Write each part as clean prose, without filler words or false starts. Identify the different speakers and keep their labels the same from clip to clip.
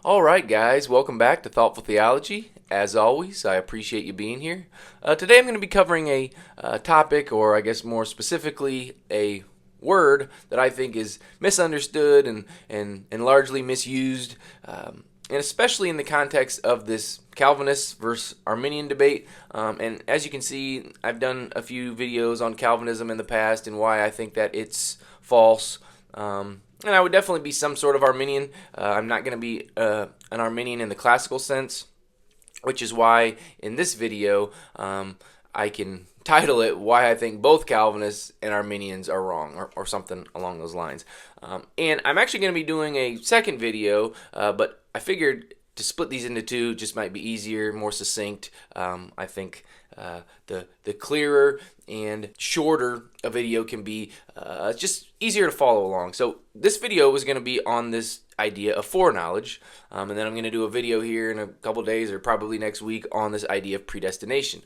Speaker 1: All right, guys, welcome back to Thoughtful Theology. As always, I appreciate you being here. Today I'm going to be covering a topic, or I guess more specifically, a word that I think is misunderstood and largely misused, and especially in the context of this Calvinist versus Arminian debate. And as you can see, I've done a few videos on Calvinism in the past and why I think that it's false. And I would definitely be some sort of Arminian. I'm not going to be an Arminian in the classical sense, which is why in this video I can title it Why I Think Both Calvinists and Arminians Are Wrong, or something along those lines. And I'm actually going to be doing a second video, but I figured to split these into two just might be easier, more succinct. I think the clearer and shorter a video can be, just easier to follow along. So this video is going to be on this idea of foreknowledge, and then I'm going to do a video here in a couple days or probably next week on this idea of predestination.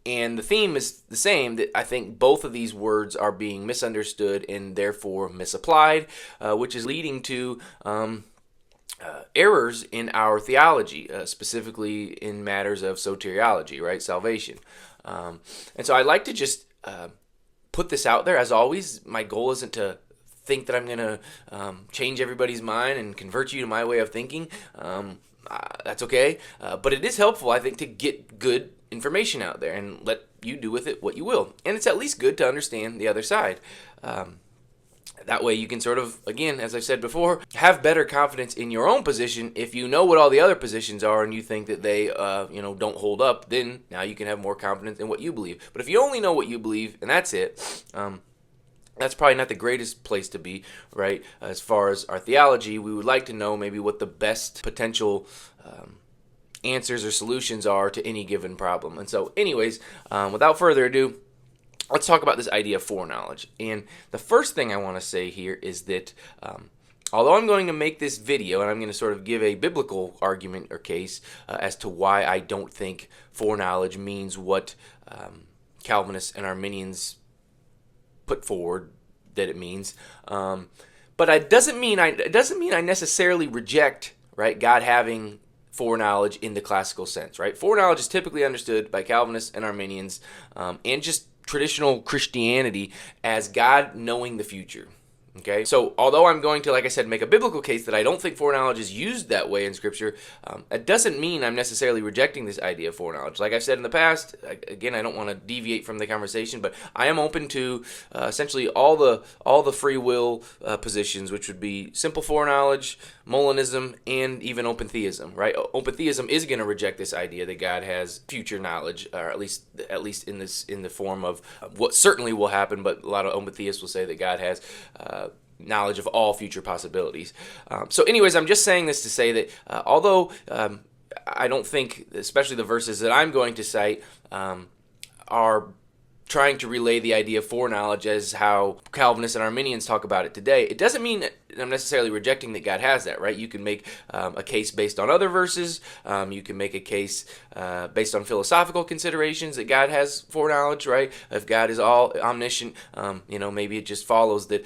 Speaker 1: And the theme is the same, that I think both of these words are being misunderstood and therefore misapplied, which is leading to errors in our theology, specifically in matters of soteriology, right, salvation. And so I'd like to just put this out there. As always, my goal isn't to think that I'm going to change everybody's mind and convert you to my way of thinking. That's okay. But it is helpful, I think, to get good information out there and let you do with it what you will. And it's at least good to understand the other side. That way you can sort of, again, as I've said before, have better confidence in your own position. If you know what all the other positions are and you think that they, don't hold up, then now you can have more confidence in what you believe. But if you only know what you believe and that's it, that's probably not the greatest place to be, right? As far as our theology, we would like to know maybe what the best potential answers or solutions are to any given problem. And so, anyways, without further ado, let's talk about this idea of foreknowledge. And the first thing I want to say here is that although I'm going to make this video and I'm going to sort of give a biblical argument or case as to why I don't think foreknowledge means what Calvinists and Arminians put forward that it means, but it doesn't mean I necessarily reject, right, God having foreknowledge in the classical sense, right? Foreknowledge is typically understood by Calvinists and Arminians and just traditional Christianity as God knowing the future. Okay, so although I'm going to, like I said, make a biblical case that I don't think foreknowledge is used that way in Scripture, it doesn't mean I'm necessarily rejecting this idea of foreknowledge. Like I've said in the past, again, I don't want to deviate from the conversation, but I am open to essentially all the free will positions, which would be simple foreknowledge, Molinism, and even open theism. Right? Open theism is going to reject this idea that God has future knowledge, or at least in the form of what certainly will happen. But a lot of open theists will say that God has knowledge of all future possibilities. So anyways, I'm just saying this to say that although I don't think, especially the verses that I'm going to cite, are trying to relay the idea of foreknowledge as how Calvinists and Arminians talk about it today, it doesn't mean that I'm necessarily rejecting that God has that, right? You can make a case based on other verses. You can make a case based on philosophical considerations that God has foreknowledge, right? If God is all omniscient, maybe it just follows that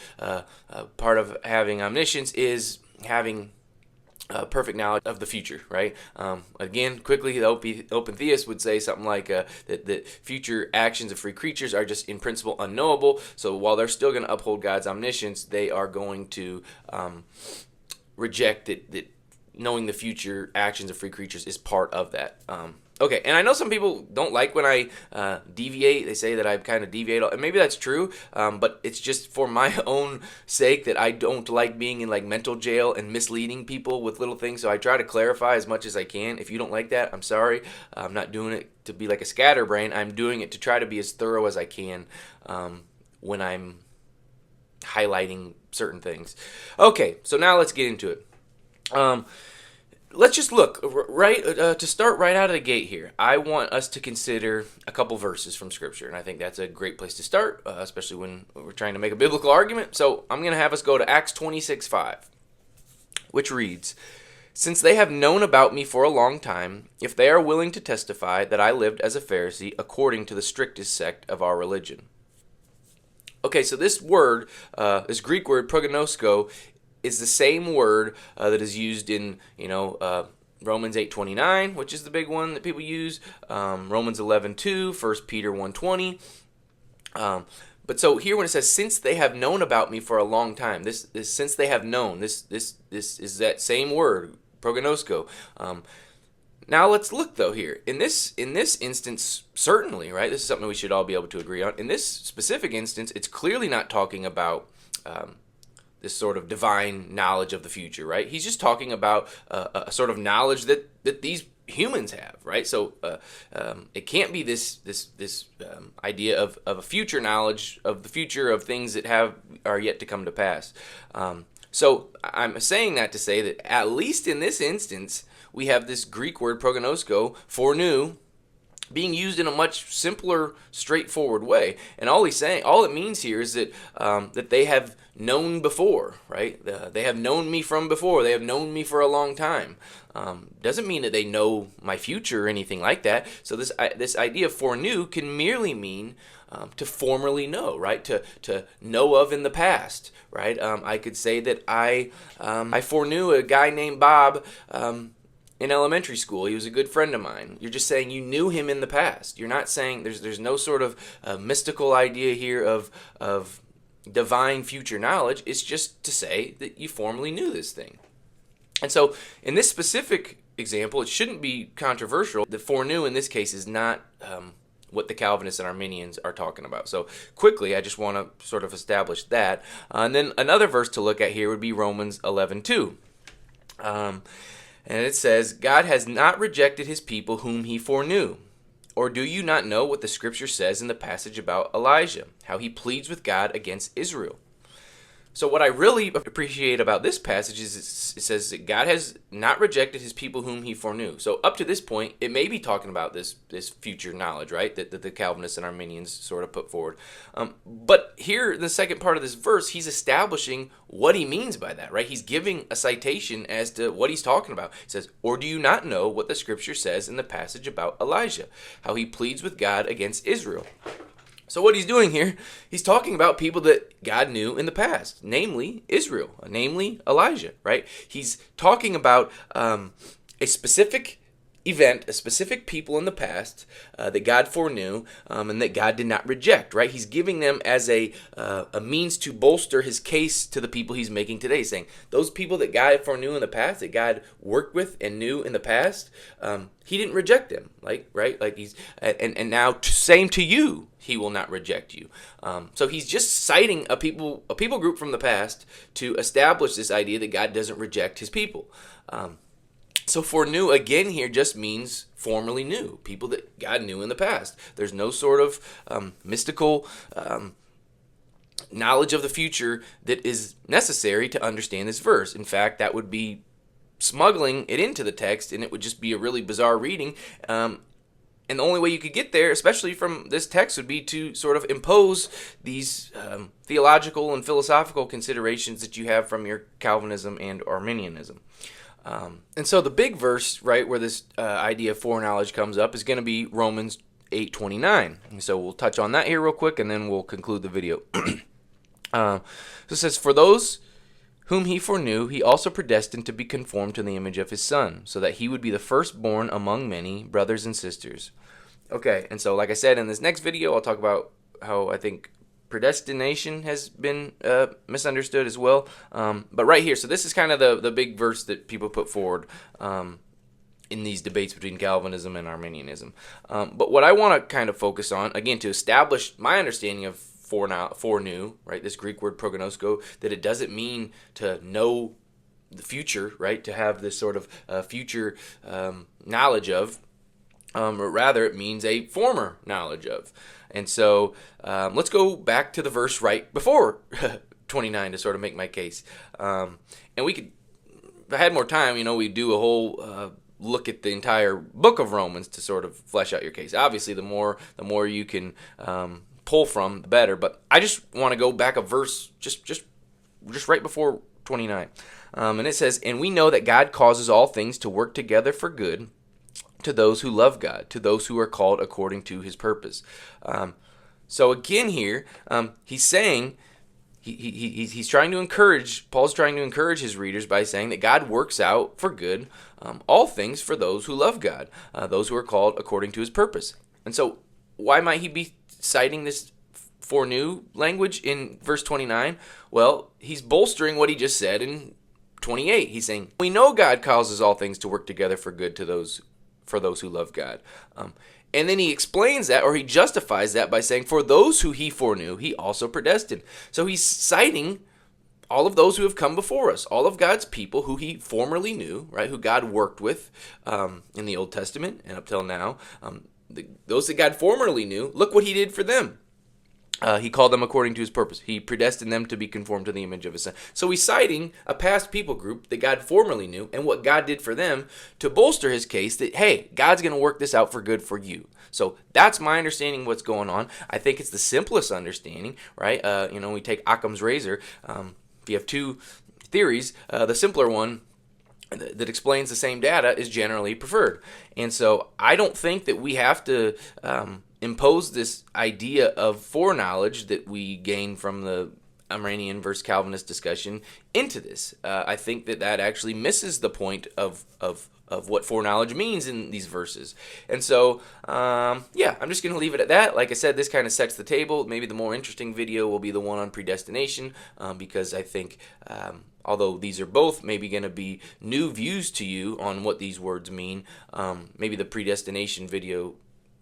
Speaker 1: part of having omniscience is having perfect knowledge of the future, right? Again, quickly, the open theist would say something like that future actions of free creatures are just in principle unknowable. So while they're still going to uphold God's omniscience, they are going to reject that knowing the future actions of free creatures is part of that. Okay, and I know some people don't like when I deviate. They say that I kind of deviate, and maybe that's true, but it's just for my own sake that I don't like being in like mental jail and misleading people with little things, so I try to clarify as much as I can. If you don't like that, I'm sorry. I'm not doing it to be like a scatterbrain. I'm doing it to try to be as thorough as I can when I'm highlighting certain things. Okay, so now let's get into it. Let's just look, right, to start right out of the gate here. I want us to consider a couple verses from Scripture, and I think that's a great place to start, especially when we're trying to make a biblical argument. So I'm going to have us go to Acts 26:5, which reads, "Since they have known about me for a long time, if they are willing to testify that I lived as a Pharisee according to the strictest sect of our religion." Okay, so this word, this Greek word, prognosko, is the same word that is used in, Romans 8:29, which is the big one that people use, Romans 11:2, 1 Peter 1:20. But so here when it says, since they have known about me for a long time, this since they have known, this is that same word, prognosko. Now let's look though here. In this instance, certainly, right, this is something we should all be able to agree on. In this specific instance, it's clearly not talking about this sort of divine knowledge of the future, right? He's just talking about a sort of knowledge that these humans have, right? So it can't be this idea of a future knowledge of the future of things that are yet to come to pass. So I'm saying that to say that at least in this instance, we have this Greek word prognosko, foreknew, being used in a much simpler, straightforward way. And all it means here is that that they have known before, right? They have known me from before. They have known me for a long time. Doesn't mean that they know my future or anything like that. So this idea of foreknew can merely mean to formerly know, right? To know of in the past, right? I could say that I foreknew a guy named Bob in elementary school. He was a good friend of mine. You're just saying you knew him in the past. You're not saying there's no sort of mystical idea here of divine future knowledge. It's just to say that you formerly knew this thing. And so in this specific example, it shouldn't be controversial. The foreknew in this case is not what the Calvinists and Arminians are talking about. So quickly, I just want to sort of establish that. And then another verse to look at here would be Romans 11:2. And it says, God has not rejected his people whom he foreknew. Or do you not know what the scripture says in the passage about Elijah, how he pleads with God against Israel? So what I really appreciate about this passage is it says that God has not rejected his people whom he foreknew. So up to this point, it may be talking about this future knowledge, right, that the Calvinists and Arminians sort of put forward. But here in the second part of this verse, he's establishing what he means by that, right? He's giving a citation as to what he's talking about. It says, or do you not know what the scripture says in the passage about Elijah, how he pleads with God against Israel? So what he's doing here, he's talking about people that God knew in the past, namely Israel, namely Elijah, right? He's talking about a specific event, a specific people in the past that God foreknew and that God did not reject, right? He's giving them as a means to bolster his case to the people he's making today, saying those people that God foreknew in the past, that God worked with and knew in the past, he didn't reject them, right? Like he's and now same to you, he will not reject you. So he's just citing a people group from the past to establish this idea that God doesn't reject his people. So foreknew again here just means formerly knew, people that God knew in the past. There's no sort of mystical knowledge of the future that is necessary to understand this verse. In fact, that would be smuggling it into the text, and it would just be a really bizarre reading. And the only way you could get there, especially from this text, would be to sort of impose these theological and philosophical considerations that you have from your Calvinism and Arminianism. And so the big verse, right, where this idea of foreknowledge comes up is going to be Romans 8:29. And so we'll touch on that here real quick, and then we'll conclude the video. So it says, for those whom he foreknew, he also predestined to be conformed to the image of his Son, so that he would be the firstborn among many brothers and sisters. Okay, and so like I said, in this next video, I'll talk about how I think predestination has been misunderstood as well. But right here, so this is kind of the big verse that people put forward in these debates between Calvinism and Arminianism. But what I want to kind of focus on, again, to establish my understanding of foreknew, right, this Greek word prognosko, that it doesn't mean to know the future, right, to have this sort of future knowledge of, but rather it means a former knowledge of. And so let's go back to the verse right before 29 to sort of make my case. And we could, if I had more time, we'd do a whole look at the entire book of Romans to sort of flesh out your case. Obviously, the more you can pull from, the better. But I just want to go back a verse just right before 29. And it says, and we know that God causes all things to work together for good to those who love God, to those who are called according to his purpose. So again here, he's saying he's trying to encourage, Paul's trying to encourage his readers by saying that God works out for good all things for those who love God, those who are called according to his purpose. And so why might he be citing this foreknew language in verse 29? Well, he's bolstering what he just said in 28. He's saying, we know God causes all things to work together for good to those who love God. And then he explains that, or he justifies that by saying, for those who he foreknew, he also predestined. So he's citing all of those who have come before us, all of God's people who he formerly knew, right, who God worked with in the Old Testament and up till now. Those that God formerly knew, look what he did for them. He called them according to his purpose. He predestined them to be conformed to the image of his son. So he's citing a past people group that God formerly knew and what God did for them to bolster his case that, hey, God's going to work this out for good for you. So that's my understanding of what's going on. I think it's the simplest understanding, right? We take Occam's razor. If you have two theories, the simpler one that explains the same data is generally preferred. And so I don't think that we have to impose this idea of foreknowledge that we gain from the Arminian versus Calvinist discussion into this. I think that actually misses the point of what foreknowledge means in these verses. And so, I'm just going to leave it at that. Like I said, this kind of sets the table. Maybe the more interesting video will be the one on predestination, because I think although these are both maybe going to be new views to you on what these words mean, maybe the predestination video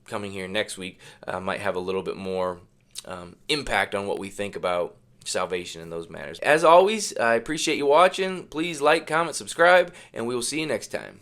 Speaker 1: coming here next week might have a little bit more impact on what we think about salvation in those matters. As always, I appreciate you watching. Please like, comment, subscribe, and we will see you next time.